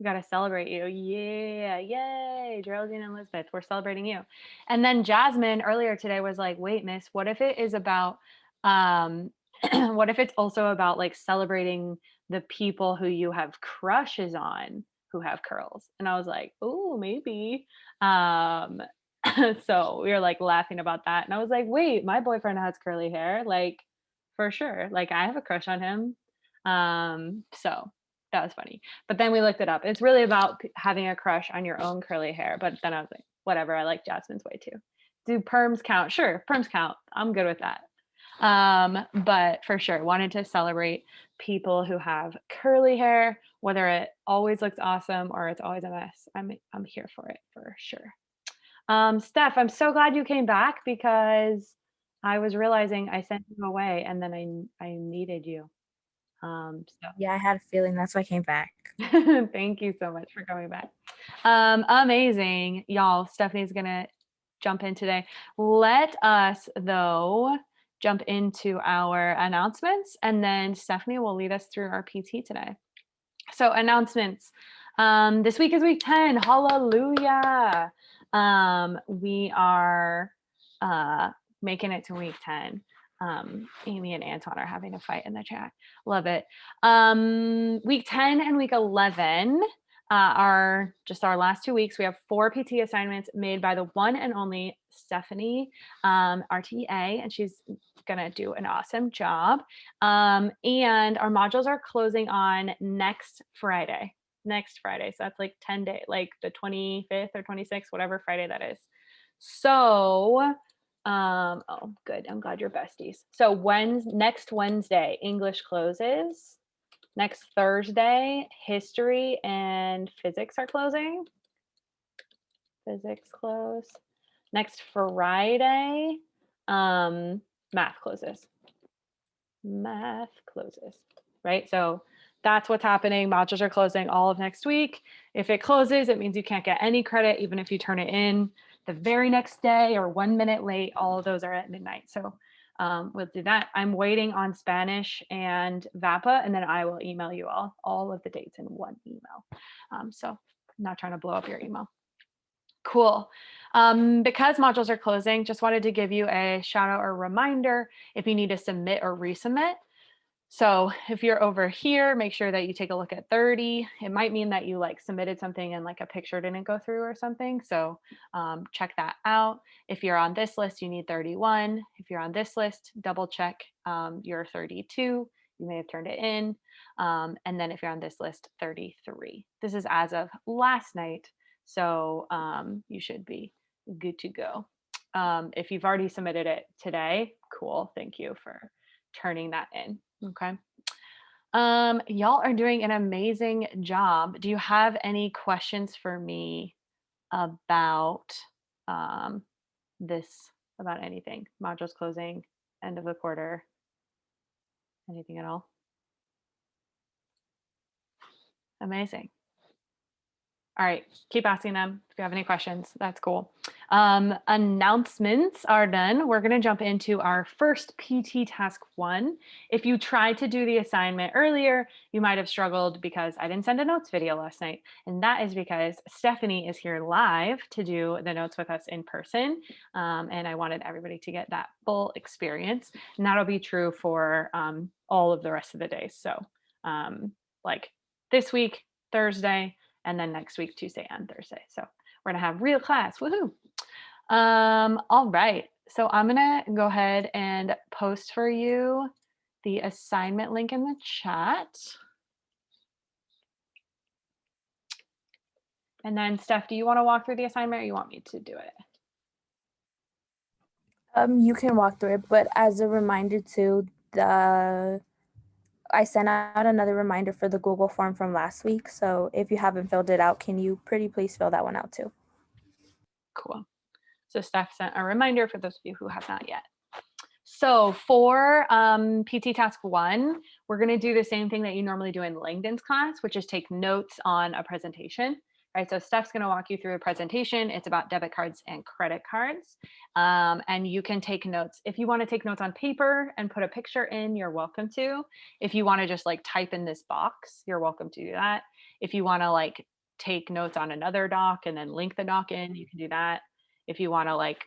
We got to celebrate you. Yeah. Yay. Geraldine and Elizabeth, we're celebrating you. And then Jasmine earlier today was like, wait, miss, what if it is about, um, what if it's also about like celebrating the people who you have crushes on who have curls? And I was like, oh, maybe. Um, so we were like laughing about that. And I was like, wait, my boyfriend has curly hair. Like, for sure. Like, I have a crush on him. So that was funny. But then we looked it up. It's really about having a crush on your own curly hair. But then I was like, whatever. I like Jasmine's way too. Do perms count? Sure, perms count. I'm good with that. But for sure, wanted to celebrate people who have curly hair, whether it always looks awesome or it's always a mess. I'm here for it for sure. Steph, I'm so glad you came back because I was realizing I sent you away and then I needed you. So Yeah, I had a feeling that's why I came back. thank you so much for coming back. Amazing. Y'all, Stephanie's gonna jump in today. Let us, though, jump into our announcements, and then Stephanie will lead us through our PT today. So, announcements. This week is week 10. Hallelujah. We are making it to week 10. Amy and Anton are having a fight in the chat. Love it. Week 10 and week 11 are just our last 2 weeks. We have 4 PT assignments made by the one and only Stephanie, RTA, and she's gonna do an awesome job. And our modules are closing on next Friday. Next Friday. So that's like 10 days, like the 25th or 26th, whatever Friday that is. So oh, good. I'm glad you're besties. So next Wednesday, English closes. Next Thursday, history and physics are closing. Physics close. Next Friday, math closes. Math closes, right? So that's what's happening. Modules are closing all of next week. If it closes, it means you can't get any credit, even if you turn it in the very next day or 1 minute late. All of those are at midnight. So we'll do that. I'm waiting on Spanish and VAPA, and then I will email you all of the dates in one email. So I'm not trying to blow up your email. Cool. Because modules are closing, just wanted to give you a shout out or reminder if you need to submit or resubmit. So if you're over here, make sure that you take a look at 30. It might mean that you like submitted something and like a picture didn't go through or something. So check that out. If you're on this list, you need 31. If you're on this list, double check your 32. You may have turned it in. And then if you're on this list, 33. This is as of last night. So you should be good to go. If you've already submitted it today, cool. Thank you for turning that in. Okay. Y'all are doing an amazing job. Do you have any questions for me about um, this, about anything? Modules closing, end of the quarter, anything at all? Amazing. All right, keep asking them if you have any questions. That's cool. Announcements are done. We're going to jump into our first PT task 1. If you tried to do the assignment earlier, you might have struggled because I didn't send a notes video last night. And that is because Stephanie is here live to do the notes with us in person. And I wanted everybody to get that full experience. And that'll be true for all of the rest of the days. So like this week, Thursday, and then next week, Tuesday and Thursday. So we're gonna have real class. Woohoo! All right. So I'm gonna go ahead and post for you the assignment link in the chat. And then Steph, do you want to walk through the assignment or you want me to do it? You can walk through it, but as a reminder too, I sent out another reminder for the Google form from last week. So if you haven't filled it out, can you pretty please fill that one out too? Cool. So Steph sent a reminder for those of you who have not yet. So for PT task 1, we're going to do the same thing that you normally do in Langdon's class, which is take notes on a presentation. Right, so Steph's going to walk you through a presentation. It's about debit cards and credit cards. And you can take notes. If you want to take notes on paper and put a picture in, you're welcome to. If you want to just like type in this box, you're welcome to do that. If you want to like take notes on another doc and then link the doc in, you can do that. If you want to like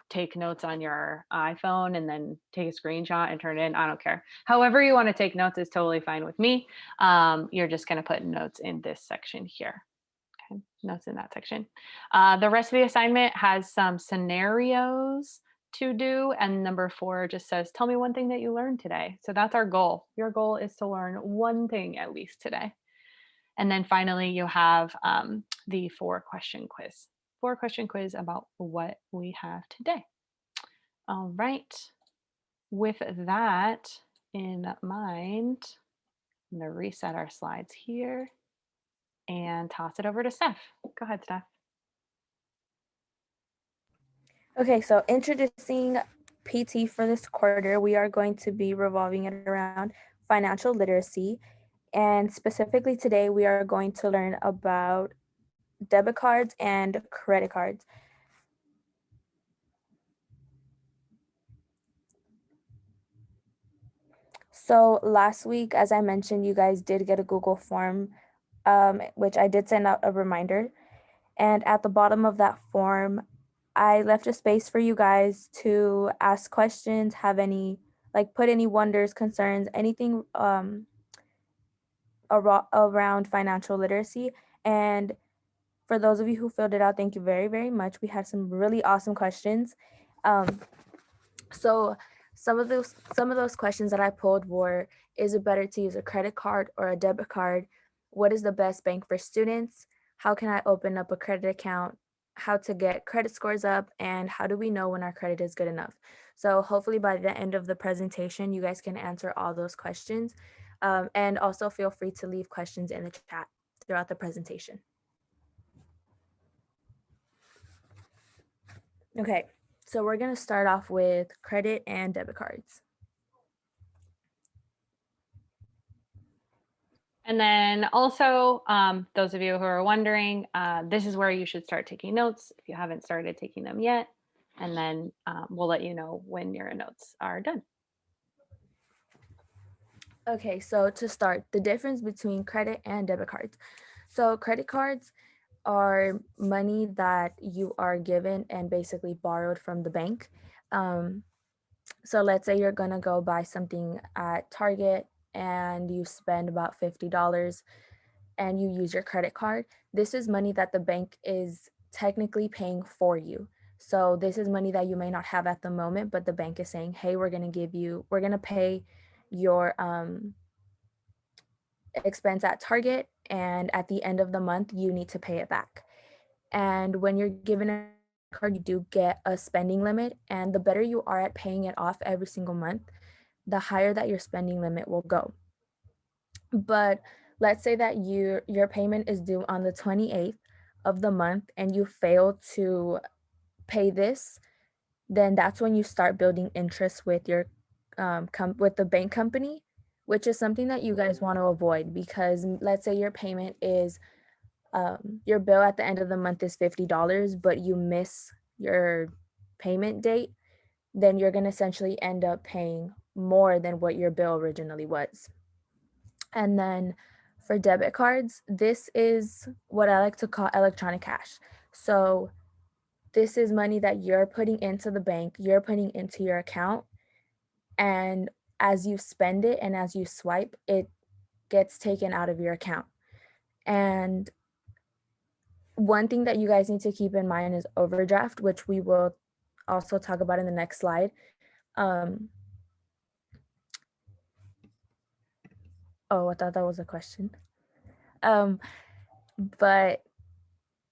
take notes on your iPhone and then take a screenshot and turn it in, I don't care. However you want to take notes is totally fine with me. You're just going to put notes in this section here. Okay, notes in that section. The rest of the assignment has some scenarios to do, and number 4 just says, tell me one thing that you learned today. So that's our goal. Your goal is to learn one thing at least today. And then finally, you have the 4-question quiz. 4-question quiz about what we have today. All right. With that in mind, I'm going to reset our slides here and toss it over to Steph. Go ahead, Steph. Okay, so introducing PT for this quarter, we are going to be revolving it around financial literacy. And specifically today, we are going to learn about debit cards and credit cards. So last week, as I mentioned, you guys did get a Google form, which I did send out a reminder. And at the bottom of that form, I left a space for you guys to ask questions, have any, like put any wonders, concerns, anything around financial literacy. And for those of you who filled it out, thank you very, very much. We had some really awesome questions. So some of those questions that I pulled were, is it better to use a credit card or a debit card? What is the best bank for students? How can I open up a credit account? How to get credit scores up? And how do we know when our credit is good enough? So hopefully by the end of the presentation, you guys can answer all those questions. And also feel free to leave questions in the chat throughout the presentation. Okay, so we're going to start off with credit and debit cards. And then also, those of you who are wondering, this is where you should start taking notes if you haven't started taking them yet. And then we'll let you know when your notes are done. Okay, so to start, the difference between credit and debit cards. So credit cards are money that you are given and basically borrowed from the bank. So let's say you're gonna go buy something at Target and you spend about $50 and you use your credit card. This is money that the bank is technically paying for you. So this is money that you may not have at the moment, but the bank is saying, hey, we're gonna pay your expense at Target, and at the end of the month, you need to pay it back. And when you're given a card, you do get a spending limit, and the better you are at paying it off every single month, the higher that your spending limit will go. But let's say that your payment is due on the 28th of the month and you fail to pay this, then that's when you start building interest with your with the bank company, which is something that you guys want to avoid, because let's say your payment is your bill at the end of the month is $50, but you miss your payment date, then you're going to essentially end up paying more than what your bill originally was. And then for debit cards, this is what I like to call electronic cash. So this is money that you're putting into the bank, you're putting into your account, and as you spend it and as you swipe, it gets taken out of your account. And one thing that you guys need to keep in mind is overdraft, which we will also talk about in the next slide. Oh, I thought that was a question. But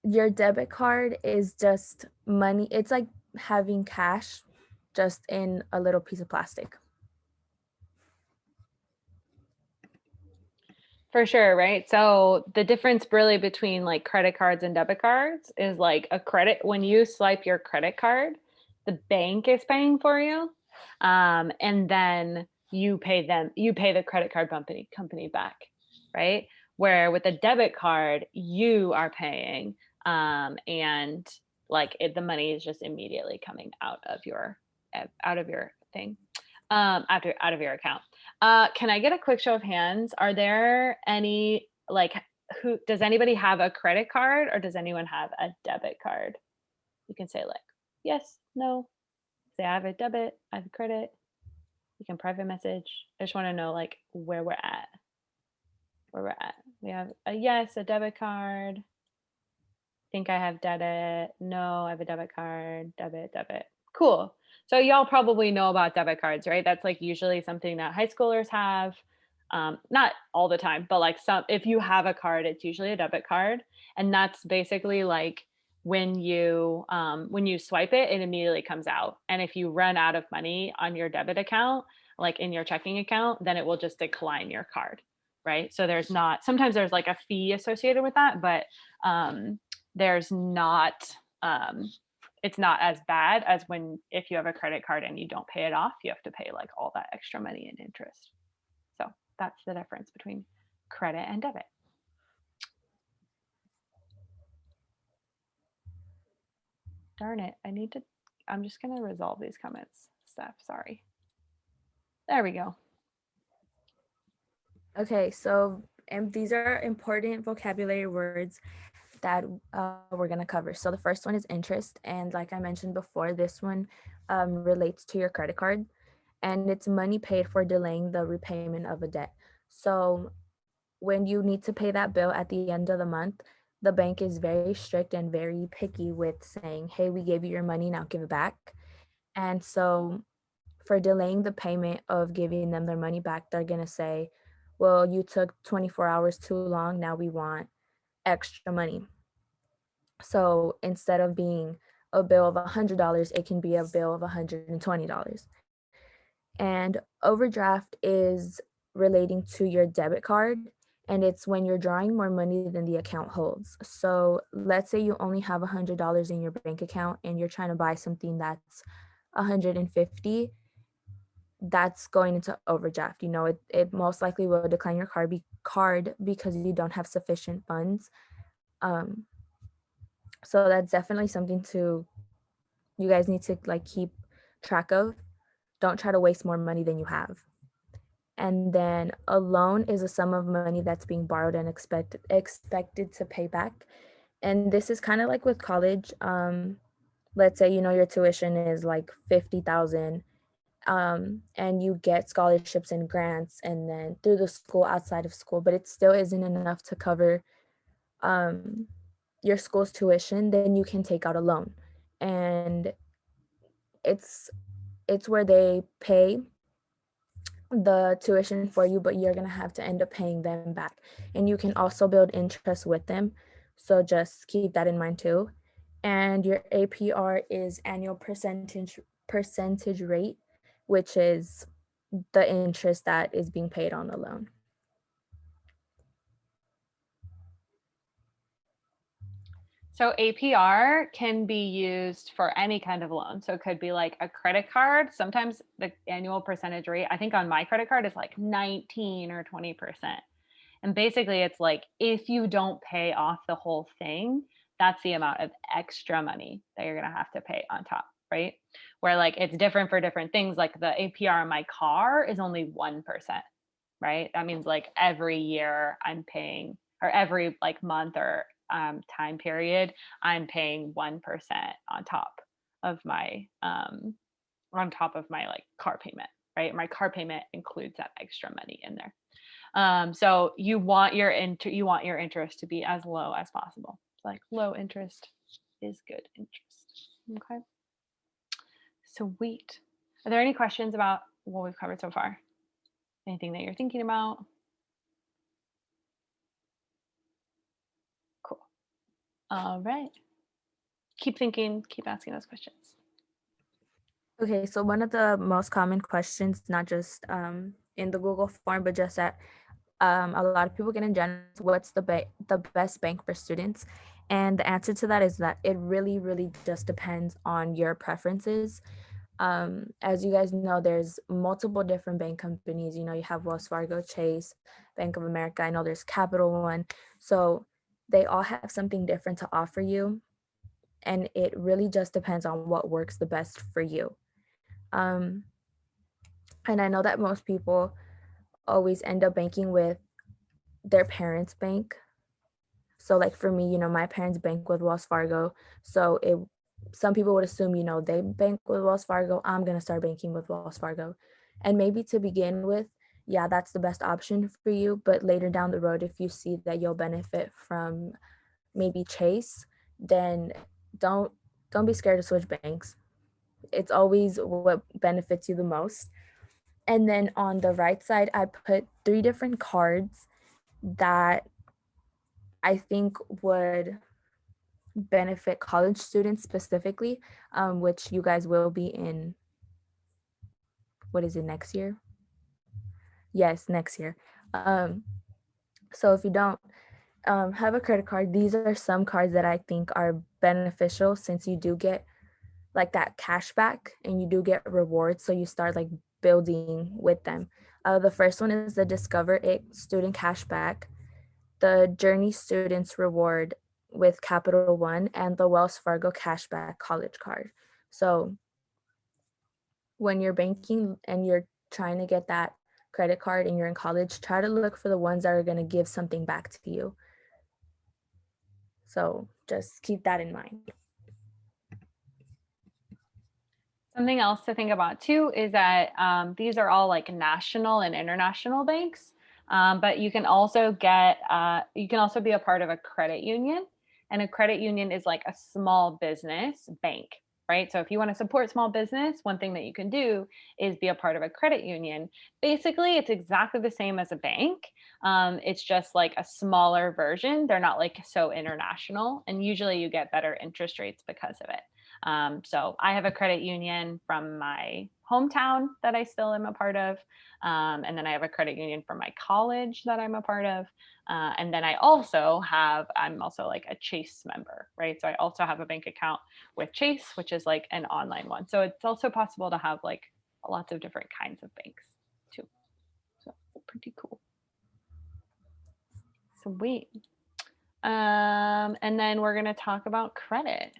your debit card is just money. It's like having cash just in a little piece of plastic. For sure, right? So the difference really between like credit cards and debit cards is like a credit, when you swipe your credit card, the bank is paying for you. And then you pay the credit card company back, right? Where with a debit card, you are paying, and like the money is just immediately coming out of your thing, out of your account. Can I get a quick show of hands? Are there any like who does anybody have a credit card or does anyone have a debit card? You can say like, yes, no, say I have a debit, I have a credit. You can private message. I just want to know like where we're at. Where we're at. We have a yes, a debit card. Think I have debit. No, I have a debit card. Debit, debit. Cool. So y'all probably know about debit cards, right? That's like usually something that high schoolers have. Not all the time, but like some, if you have a card, it's usually a debit card. And that's basically like when you swipe it, it immediately comes out. And if you run out of money on your debit account, like in your checking account, then it will just decline your card. Right. So there's not, sometimes there's like a fee associated with that, but there's not it's not as bad as when if you have a credit card and you don't pay it off, you have to pay like all that extra money in interest. So that's the difference between credit and debit. Darn it, I'm just gonna resolve these comments stuff. Sorry. There we go. Okay, so these are important vocabulary words that we're going to cover. So the first one is interest. And like I mentioned before, this one relates to your credit card. And it's money paid for delaying the repayment of a debt. So when you need to pay that bill at the end of the month, the bank is very strict and very picky with saying, hey, we gave you your money, now give it back. And so for delaying the payment of giving them their money back, they're going to say, well, you took 24 hours too long. Now we want extra money. So instead of being a bill of $100, it can be a bill of $120. And overdraft is relating to your debit card, and it's when you're drawing more money than the account holds. So let's say you only have $100 in your bank account and you're trying to buy something that's 150. That's going into overdraft. It most likely will decline your card because you don't have sufficient funds. Um, so that's definitely something you guys need to like keep track of. Don't try to waste more money than you have. And then a loan is a sum of money that's being borrowed and expected to pay back. And this is kind of like with college. Let's say your tuition is like 50,000, and you get scholarships and grants and then through the school, outside of school, but it still isn't enough to cover um, your school's tuition. Then you can take out a loan, and it's where they pay the tuition for you, but you're going to have to end up paying them back. And you can also build interest with them. So just keep that in mind too. And your APR is annual percentage rate, which is the interest that is being paid on the loan. So APR can be used for any kind of loan. So it could be like a credit card. Sometimes the annual percentage rate, I think on my credit card is like 19 or 20%. And basically it's like if you don't pay off the whole thing, that's the amount of extra money that you're going to have to pay on top, right? Where like it's different for different things. Like the APR on my car is only 1%, right? That means like every year I'm paying, or every like month or time period, I'm paying 1% of my on top of my like car payment, right? My car payment includes that extra money in there. So you want your interest to be as low as possible. It's like low interest is good interest. Okay. Sweet. Are there any questions about what we've covered so far? Anything that you're thinking about? Cool. All right. Keep thinking, keep asking those questions. Okay, so one of the most common questions, not just in the Google form, but just that a lot of people get in general, what's the best bank for students? And the answer to that is that it really, really just depends on your preferences. As you guys know, there's multiple different bank companies. You have Wells Fargo, Chase, Bank of America. I know there's Capital One. So they all have something different to offer you. And it really just depends on what works the best for you. And I know that most people always end up banking with their parents' bank. So like for me, my parents bank with Wells Fargo. So some people would assume, they bank with Wells Fargo, I'm going to start banking with Wells Fargo. And maybe to begin with, yeah, that's the best option for you. But later down the road, if you see that you'll benefit from maybe Chase, then don't don't be scared to switch banks. It's always what benefits you the most. And then on the right side, I put 3 different cards that I think would benefit college students specifically, which you guys will be in, what is it, next year? Yes, next year. Um, so if you don't have a credit card, these are some cards that I think are beneficial since you do get like that cash back and you do get rewards. So you start like building with them. The first one is the Discover It Student Cashback, the Journey Students Reward with Capital One, and the Wells Fargo Cashback College Card. So when you're banking and you're trying to get that credit card and you're in college, try to look for the ones that are going to give something back to you. So just keep that in mind. Something else to think about too is that these are all like national and international banks, but you can also be a part of a credit union, and a credit union is like a small business bank, right? So if you want to support small business, one thing that you can do is be a part of a credit union. Basically, it's exactly the same as a bank. It's just like a smaller version. They're not like so international, and usually you get better interest rates because of it. So I have a credit union from my hometown that I still am a part of. And then I have a credit union from my college that I'm a part of. And then I'm also like a Chase member, right? So I also have a bank account with Chase, which is like an online one. So it's also possible to have like lots of different kinds of banks too. So pretty cool. Sweet. And then we're going to talk about credit.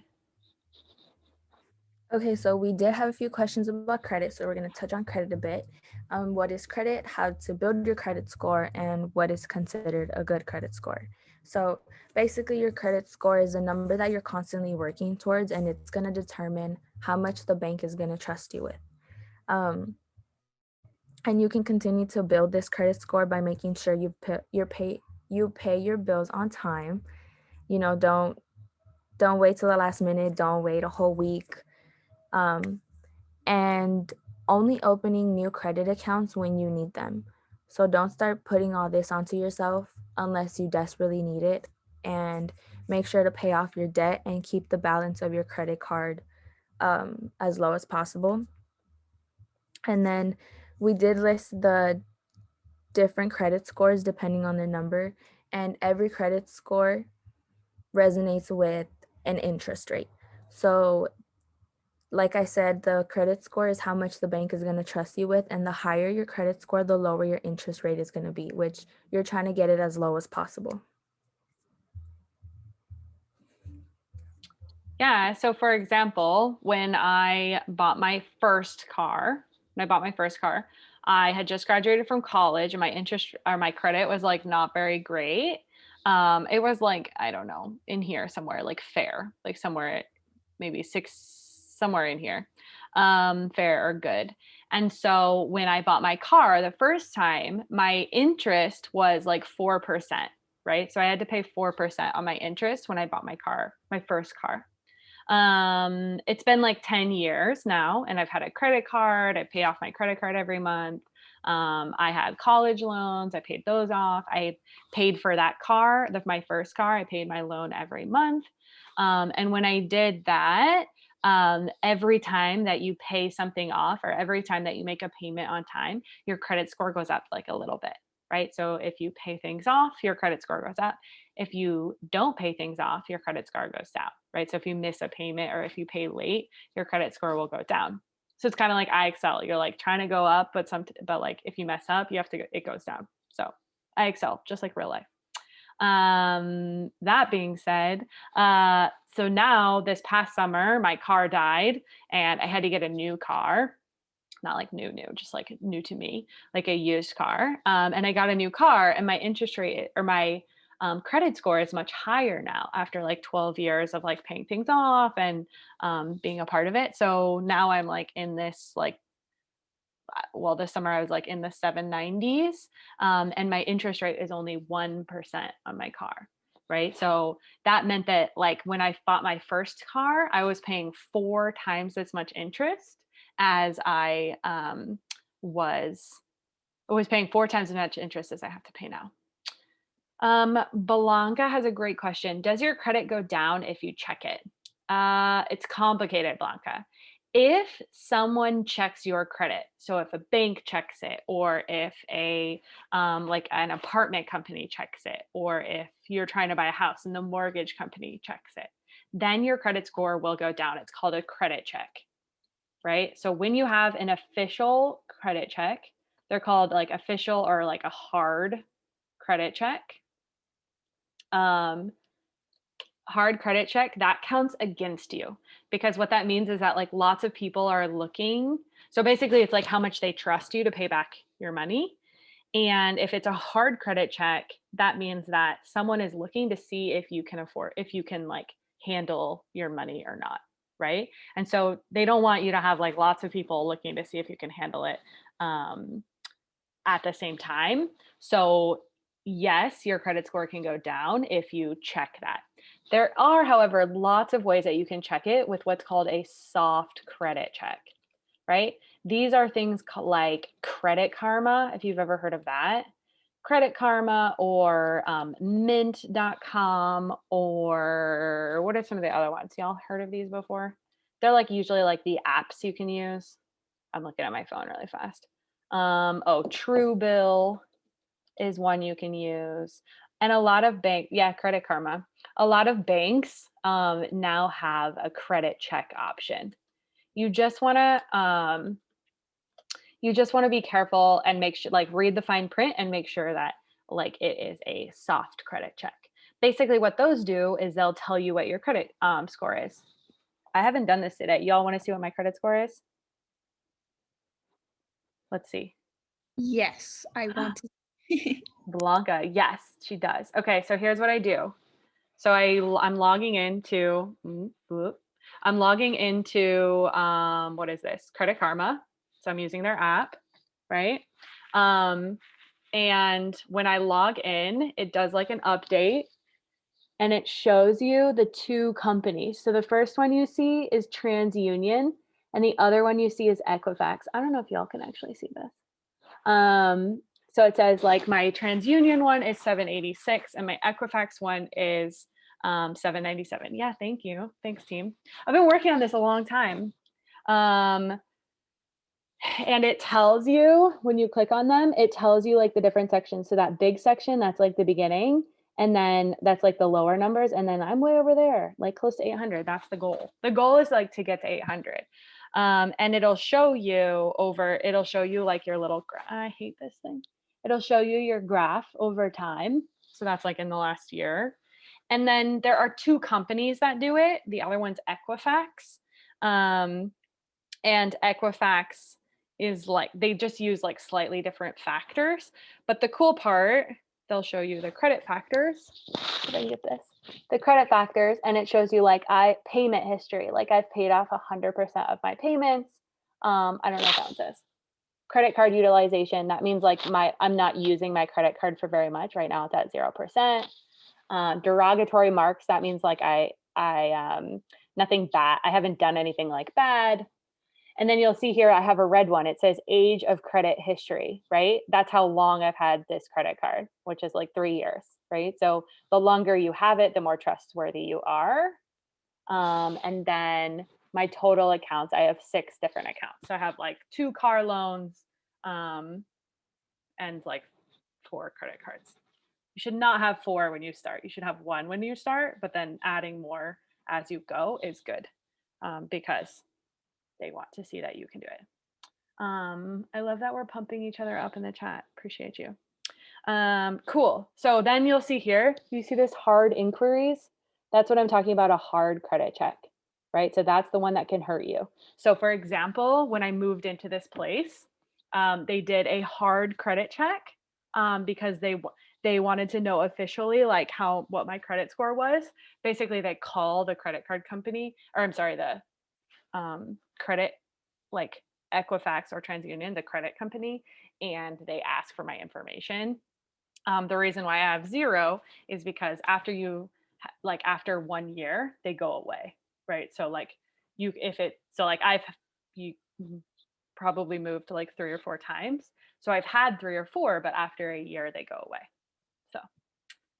Okay, so we did have a few questions about credit, so we're going to touch on credit a bit. What is credit, how to build your credit score, and what is considered a good credit score. So basically, your credit score is a number that you're constantly working towards, and it's going to determine how much the bank is going to trust you with. And you can continue to build this credit score by making sure you pay your bills on time. Don't wait till the last minute. Don't wait a whole week. And only opening new credit accounts when you need them. So don't start putting all this onto yourself unless you desperately need it. And make sure to pay off your debt and keep the balance of your credit card as low as possible. And then we did list the different credit scores depending on the number, and every credit score resonates with an interest rate. So like I said, the credit score is how much the bank is going to trust you with, and the higher your credit score, the lower your interest rate is going to be, which you're trying to get it as low as possible. Yeah. So, for example, when I bought my first car, I had just graduated from college, and my interest or my credit was like not very great. It was like, I don't know, in here somewhere, like fair, like somewhere maybe six, somewhere in here, fair or good. And so when I bought my car the first time, my interest was like 4%, right? So I had to pay 4% on my interest when I bought my car, my first car. It's been like 10 years now, and I've had a credit card. I pay off my credit card every month. I had college loans. I paid those off. I paid for that car, my first car. I paid my loan every month. And when I did that, every time that you pay something off or every time that you make a payment on time, your credit score goes up like a little bit, right? So if you pay things off, your credit score goes up. If you don't pay things off, your credit score goes down, right? So if you miss a payment or if you pay late, your credit score will go down. So it's kind of like IXL. You're like trying to go up, but like if you mess up, it goes down. So IXL, just like real life. That being said, so now this past summer, my car died and I had to get a new car. Not like new, just like new to me, like a used car. And I got a new car, and my interest rate or my credit score is much higher now after like 12 years of like paying things off and being a part of it. So now I'm like in this like, well, this summer I was like in the 790s, and my interest rate is only 1% on my car. Right. So that meant that like when I bought my first car, I was paying 4 times as much interest as I was was paying 4 times as much interest as I have to pay now. Belanca has a great question. Does your credit go down if you check it? It's complicated, Blanca. If someone checks your credit, so if a bank checks it, or if a like an apartment company checks it, or if you're trying to buy a house and the mortgage company checks it, then your credit score will go down. It's called a credit check, right? So when you have an official credit check, they're called like official or like a hard credit check. Um, hard credit check, that counts against you, because what that means is that like lots of people are looking. So basically it's like how much they trust you to pay back your money. And if it's a hard credit check, that means that someone is looking to see if you can afford, if you can like handle your money or not, right? And so they don't want you to have like lots of people looking to see if you can handle it um, at the same time. So yes, your credit score can go down if you check that. There are, however, lots of ways that you can check it with what's called a soft credit check, right? These are things like Credit Karma, if you've ever heard of that. Credit Karma or mint.com, or what are some of the other ones? Y'all heard of these before? They're like usually like the apps you can use. I'm looking at my phone really fast. Oh, Truebill is one you can use. And a lot of yeah, Credit Karma. A lot of banks now have a credit check option. You just want to be careful and make sure, like, read the fine print and make sure that like it is a soft credit check. Basically, what those do is they'll tell you what your credit score is. I haven't done this today. Y'all want to see what my credit score is? Let's see. Yes, I want to. Blanca, yes, she does. Okay, so here's what I do. So I'm logging into I'm logging into what is this? Credit Karma. So I'm using their app, right? Um, and when I log in, it does like an update and it shows you the two companies. So the first one you see is TransUnion and the other one you see is Equifax. I don't know if y'all can actually see this. So it says like my TransUnion one is 786 and my Equifax one is 797. Yeah, thank you. Thanks, team. I've been working on this a long time. And it tells you when you click on them, it tells you like the different sections. So that big section, that's like the beginning. And then that's like the lower numbers. And then I'm way over there, like close to 800. That's the goal. The goal is like to get to 800. And it'll show you like your little, I hate this thing. It'll show you your graph over time. So that's like in the last year. And then there are two companies that do it. The other one's Equifax. And Equifax is like, they just use like slightly different factors. But the cool part, they'll show you the credit factors. Did I get this? The credit factors, and it shows you like payment history. Like I've paid off 100% of my payments. I don't know what that one says. Credit card utilization. That means like I'm not using my credit card for very much. Right now it's at 0%. Derogatory marks. That means like I nothing bad. I haven't done anything like bad. And then you'll see here, I have a red one. It says age of credit history, right? That's how long I've had this credit card, which is like 3 years, right? So the longer you have it, the more trustworthy you are. And then my total accounts, I have 6 different accounts. So I have like 2 car loans and like 4 credit cards. You should not have 4 when you start. You should have 1 when you start, but then adding more as you go is good because they want to see that you can do it. I love that we're pumping each other up in the chat. Appreciate you. Cool. So then you'll see here, you see this hard inquiries? That's what I'm talking about, a hard credit check, right? So that's the one that can hurt you. So for example, when I moved into this place, they did a hard credit check because they wanted to know officially like what my credit score was. Basically, they call the credit card company, or I'm sorry, the credit, like Equifax or TransUnion, the credit company, and they ask for my information. The reason why I have zero is because like after 1 year, they go away, right? So like I've you probably moved to like 3 or 4 times. So I've had 3 or 4, but after a year, they go away. So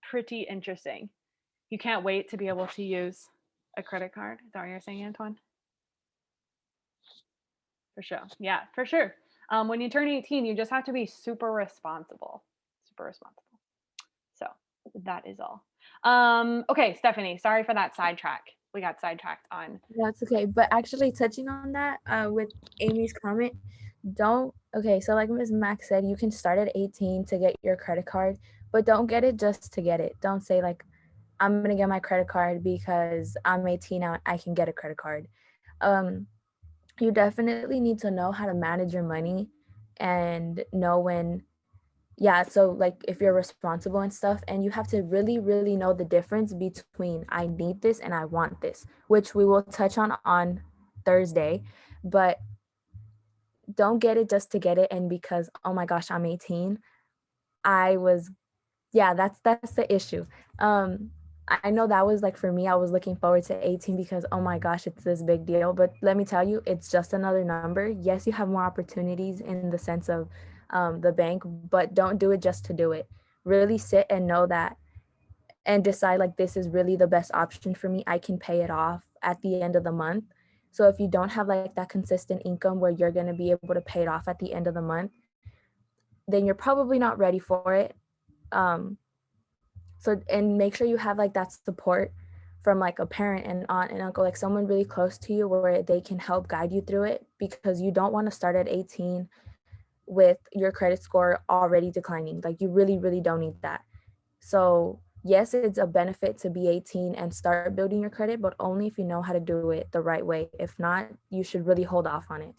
pretty interesting. You can't wait to be able to use a credit card. Is that what you're saying, Antoine? For sure. Yeah, for sure. When you turn 18, you just have to be super responsible. Super responsible. So that is all. Okay, Stephanie, sorry for that sidetrack. We got sidetracked on. That's okay. But actually, touching on that, with Amy's comment, okay, so like Ms. Max said, you can start at 18 to get your credit card, but don't get it just to get it. Don't say, like, I'm going to get my credit card because I'm 18 now, I can get a credit card. You definitely need to know how to manage your money and know when, yeah, so like if you're responsible and stuff, and you have to really, really know the difference between I need this and I want this, which we will touch on Thursday. But don't get it just to get it. And because, oh my gosh, I'm 18, I was, yeah, that's the issue. I know that was like, for me, I was looking forward to 18 because, oh my gosh, it's this big deal. But let me tell you, it's just another number. Yes, you have more opportunities in the sense of the bank, but don't do it just to do it. Really sit and know that, and decide like, this is really the best option for me. I can pay it off at the end of the month. So if you don't have like that consistent income where you're going to be able to pay it off at the end of the month, then you're probably not ready for it. And make sure you have like that support from like a parent and aunt and uncle, like someone really close to you where they can help guide you through it, because you don't want to start at 18 with your credit score already declining. Like, you really, really don't need that. So yes, it's a benefit to be 18 and start building your credit, but only if you know how to do it the right way. If not, you should really hold off on it.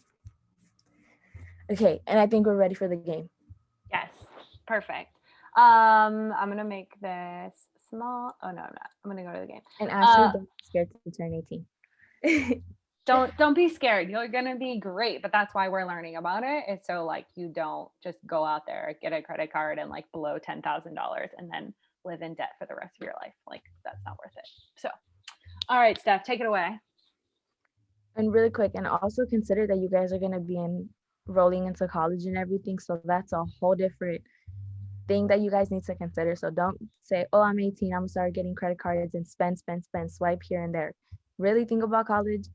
Okay, and I think we're ready for the game. Yes, perfect. I'm gonna make this small. Oh no, I'm not. I'm gonna go to the game. And Ashley, don't be scared to turn 18. Don't be scared. You're gonna be great, but that's why we're learning about it. It's so like you don't just go out there, get a credit card, and like blow $10,000 and then live in debt for the rest of your life. Like, that's not worth it. So, all right, Steph, take it away. And really quick, and also consider that you guys are going to be enrolling into college and everything. So that's a whole different thing that you guys need to consider. So don't say, oh, I'm 18, I'm gonna start getting credit cards and spend, swipe here and there. Really think about college.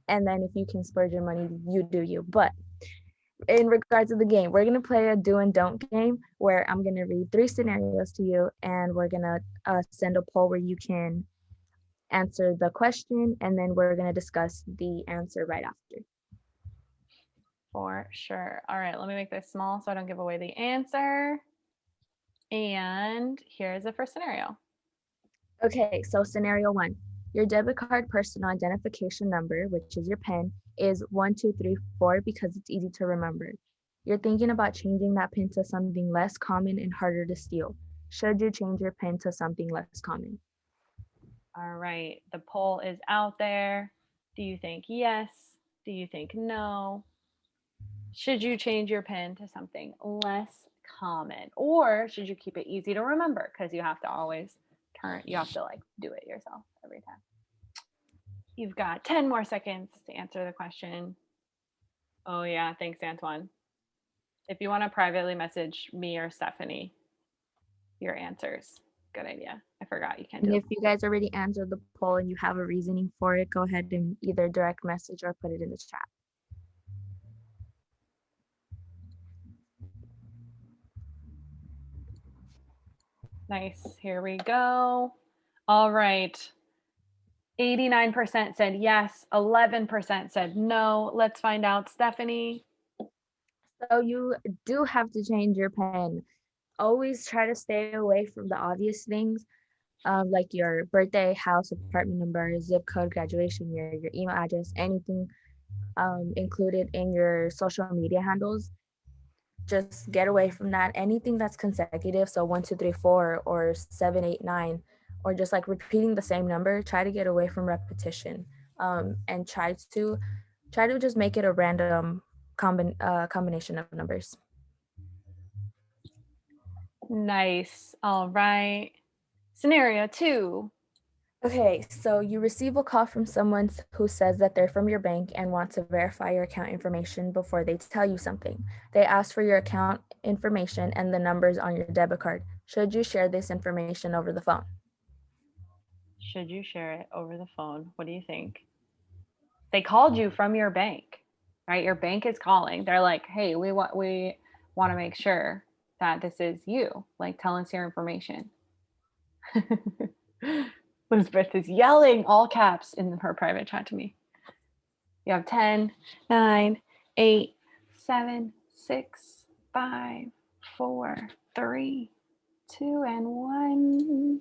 And then if you can splurge your money, you do you. But in regards to the game, we're going to play a do and don't game where I'm going to read 3 scenarios to you, and we're going to send a poll where you can answer the question, and then we're going to discuss the answer right after. For sure. All right, let me make this small so I don't give away the answer. And here's the first scenario. Okay, so scenario 1. Your debit card personal identification number, which is your PIN, is 1234 because it's easy to remember. You're thinking about changing that PIN to something less common and harder to steal. Should you change your PIN to something less common? All right, the poll is out there. Do you think yes? Do you think no? Should you change your PIN to something less common, or should you keep it easy to remember? Because you have to always you have to like do it yourself every time. You've got 10 more seconds to answer the question. Oh yeah, thanks, Antoine. If you want to privately message me or Stephanie your answers, good idea. I forgot you can't do And it. if you guys already answered the poll and you have a reasoning for it, go ahead and either direct message or put it in the chat. Nice. Here we go. All right. 89% said yes. 11% said no. Let's find out, Stephanie. So you do have to change your PIN. Always try to stay away from the obvious things, like your birthday, house, apartment number, zip code, graduation year, your email address, anything included in your social media handles. just get away from that. Anything that's consecutive, so 1, 2, 3, 4, or 7, 8, 9, or just like repeating the same number, try to get away from repetition, and try to just make it a random combination of numbers. Nice. All right. Scenario 2. Okay, so you receive a call from someone who says that they're from your bank and want to verify your account information before they tell you something. They ask for your account information and the numbers on your debit card. Should you share this information over the phone? Should you share it over the phone? What do you think? They called you from your bank, right? Your bank is calling. They're like, "Hey, we want to make sure that this is you. Like, tell us your information." Elizabeth is yelling all caps in her private chat to me. You have 10, 9, 8, 7, 6, 5, 4, 3, 2, and 1.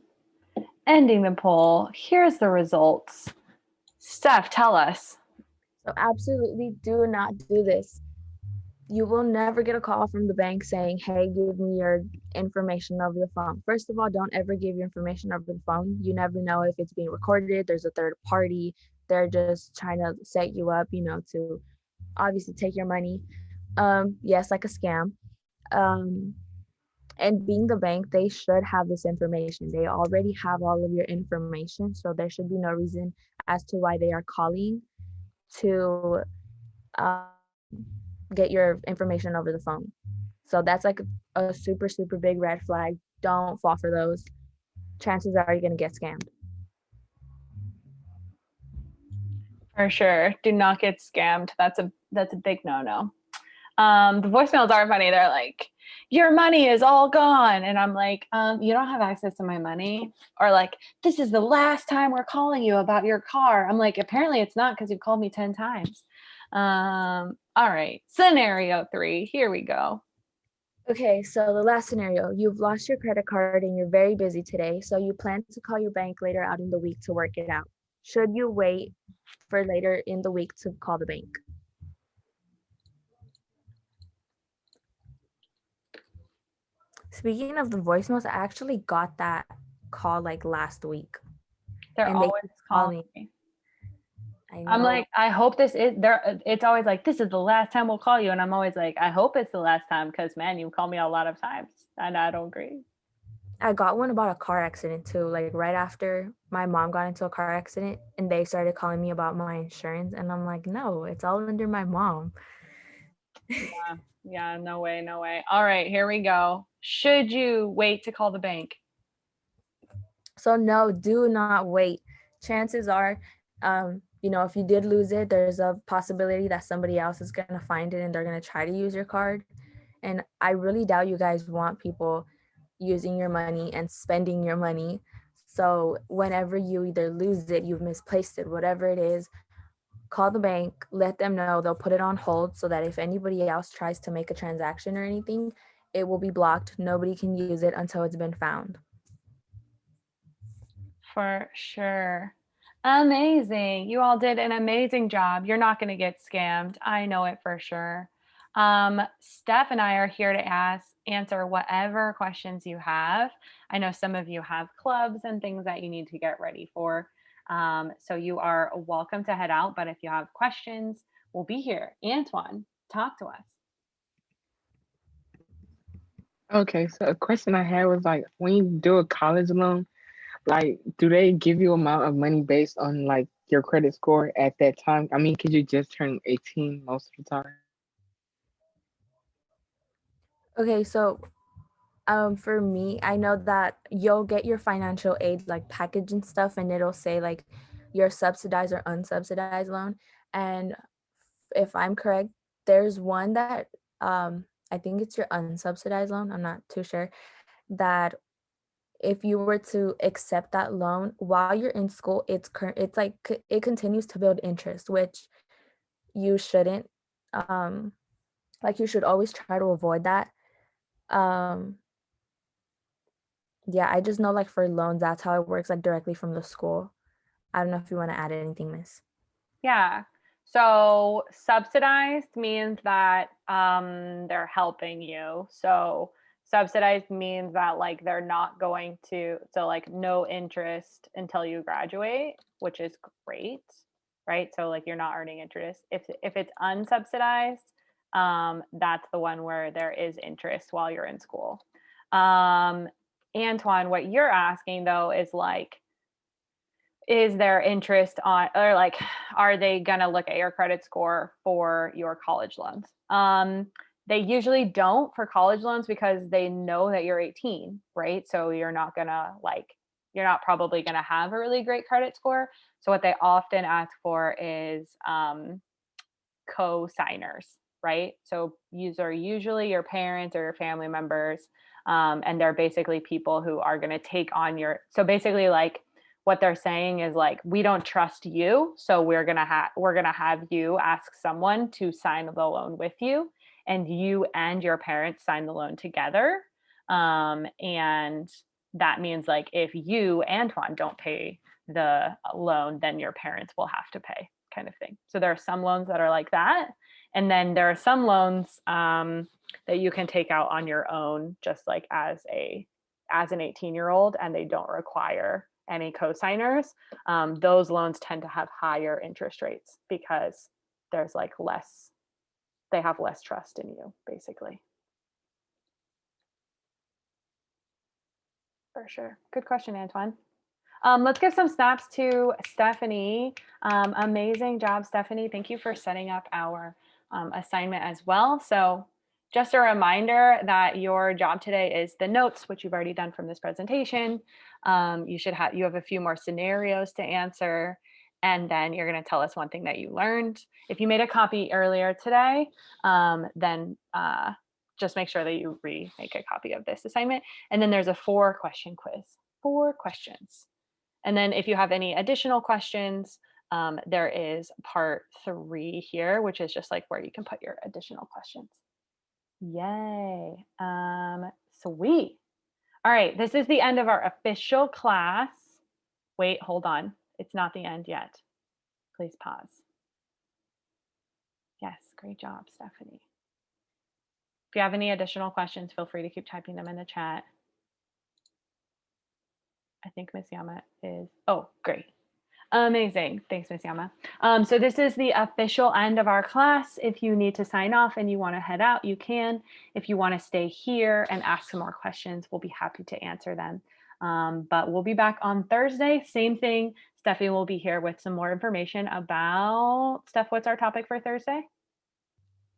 Ending the poll. Here's the results. Steph, tell us. So absolutely do not do this. You will never get a call from the bank saying, hey, give me your information over the phone. First of all, don't ever give your information over the phone. You never know if it's being recorded. There's a third party. They're just trying to set you up, to obviously take your money. Yes, like a scam. And being the bank, they should have this information. They already have all of your information. So there should be no reason as to why they are calling to get your information over the phone. So that's like a super, super big red flag. Don't fall for those. Chances are you're going to get scammed. For sure. Do not get scammed. That's a big no-no. The voicemails are funny. They're like, your money is all gone. And I'm like, you don't have access to my money. Or like, this is the last time we're calling you about your car. I'm like, apparently it's not because you've called me 10 times. All right. Scenario 3. Here we go. Okay, so the last scenario, you've lost your credit card and you're very busy today. So you plan to call your bank later out in the week to work it out. Should you wait for later in the week to call the bank? Speaking of the voicemails, I actually got that call like last week. They're and always calling me. I'm like, I hope this is there. It's always like, this is the last time we'll call you. And I'm always like, I hope it's the last time because, man, you called me a lot of times and I don't agree. I got one about a car accident too. Like right after my mom got into a car accident and they started calling me about my insurance. And I'm like, no, it's all under my mom. Yeah, no way, no way. All right, here we go. Should you wait to call the bank? So no, do not wait. Chances are, if you did lose it, there's a possibility that somebody else is going to find it and they're going to try to use your card. And I really doubt you guys want people using your money and spending your money. So whenever you either lose it, you've misplaced it, whatever it is, call the bank, let them know. They'll put it on hold so that if anybody else tries to make a transaction or anything, it will be blocked. Nobody can use it until it's been found. For sure. Amazing. You all did an amazing job. You're not going to get scammed. I know it for sure. Steph and I are here to answer whatever questions you have. I know some of you have clubs and things that you need to get ready for. So you are welcome to head out. But if you have questions, we'll be here. Antoine, talk to us. Okay, so a question I had was like, when you do a college loan, like, do they give you amount of money based on like your credit score at that time? I mean, could you just turn 18 most of the time? Okay, so for me, I know that you'll get your financial aid like package and stuff, and it'll say like your subsidized or unsubsidized loan. And if I'm correct, there's one that I think it's your unsubsidized loan. I'm not too sure that if you were to accept that loan while you're in school, it's like it continues to build interest, which you shouldn't. Like you should always try to avoid that. Um, Yeah, I just know like for loans, that's how it works, like directly from the school. I don't know if you want to add anything, Miss. Yeah. So subsidized means that they're helping you. So subsidized means that like they're not going to, so like no interest until you graduate, which is great, right? So like you're not earning interest. If it's unsubsidized, that's the one where there is interest while you're in school. Antoine, what you're asking though is like, is there interest on, or like, are they going to look at your credit score for your college loans? They usually don't for college loans because they know that you're 18, right? So you're not going to like, you're not probably going to have a really great credit score. So what they often ask for is co-signers, right? So these are usually your parents or your family members. And they're basically people who are going to take on your, so basically like what they're saying is like, we don't trust you. So we're going to have you ask someone to sign the loan with you, and you and your parents sign the loan together. And that means like, if you, Antoine, don't pay the loan, then your parents will have to pay, kind of thing. So there are some loans that are like that. And then there are some loans that you can take out on your own, just like as an 18-year-old, and they don't require any co-signers. Those loans tend to have higher interest rates because there's like less, they have less trust in you, basically. For sure. Good question, Antoine. Let's give some snaps to Stephanie. Amazing job, Stephanie. Thank you for setting up our assignment as well. So just a reminder that your job today is the notes, which you've already done from this presentation. You have a few more scenarios to answer, and then you're going to tell us one thing that you learned. If you made a copy earlier today, then just make sure that you remake a copy of this assignment. And then there's a 4-question quiz, 4 questions. And then if you have any additional questions, there is part 3 here, which is just like where you can put your additional questions. Yay. Sweet. All right, this is the end of our official class. Wait, hold on. It's not the end yet. Please pause. Yes, great job, Stephanie. If you have any additional questions, feel free to keep typing them in the chat. I think Miss Yama is, oh, great. Amazing. Thanks, Miss Yama. So this is the official end of our class. If you need to sign off and you want to head out, you can. If you want to stay here and ask some more questions, we'll be happy to answer them. But we'll be back on Thursday. Same thing. Stephanie will be here with some more information about, Steph, what's our topic for Thursday?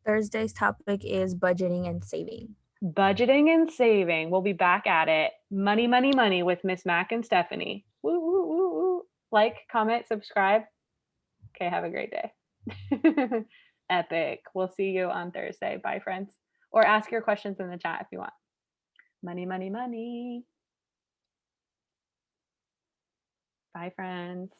Thursday's topic is budgeting and saving. Budgeting and saving. We'll be back at it. Money, money, money with Miss Mac and Stephanie. Woo, woo, woo, woo. Like, comment, subscribe. Okay, have a great day. Epic. We'll see you on Thursday. Bye, friends. Or ask your questions in the chat if you want. Money, money, money. Bye, friends.